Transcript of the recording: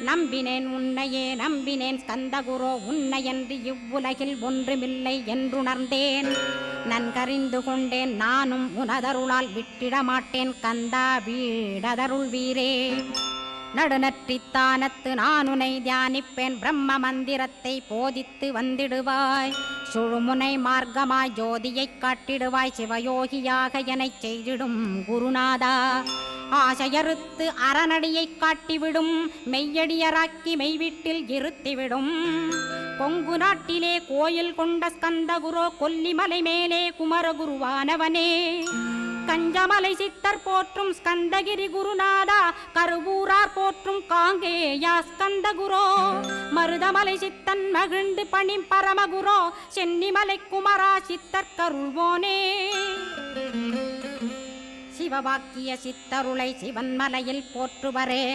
நம்பினேன் உன்னையே நம்பினேன் ஸ்கந்தகுரோ உன்னையன்றி இவ்வுலகில் ஒன்றுமில்லை என்றுணர்ந்தேன். நன்கறிந்து கொண்டேன் நானும் உனதருளால் விட்டிட மாட்டேன் கந்தா வீடதருள் வீரே. நடுநற்றித்தானத்து நானுனை தியானிப்பேன் பிரம்ம மந்திரத்தை போதித்து வந்திடுவாய். சுழுமுனை மார்க்கமாய் ஜோதியைக் காட்டிடுவாய் சிவயோகியாக எனச் செய்திடும் குருநாதா. ஆசையறுத்து அறநடியைக் காட்டிவிடும் மெய்யடியராக்கி மெய்வீட்டில் இருத்திவிடும். கொங்கு நாட்டிலே கோயில் கொண்ட ஸ்கந்தகுரோ கொல்லிமலை மேலே குமரகுருவானவனே. கஞ்சமலை சித்தர் போற்றும் ஸ்கந்தகிரி குருநாதா கருவூரார் போற்றும் காங்கேயா ஸ்கந்தகுரோ. மருதமலை சித்தன் மகிழ்ந்து பணி பரமகுரோ சென்னிமலை குமரா சித்தர் கருள்வோனே. சிவவாக்கிய சித்தருளை சிவன்மலையில் போற்றுவரே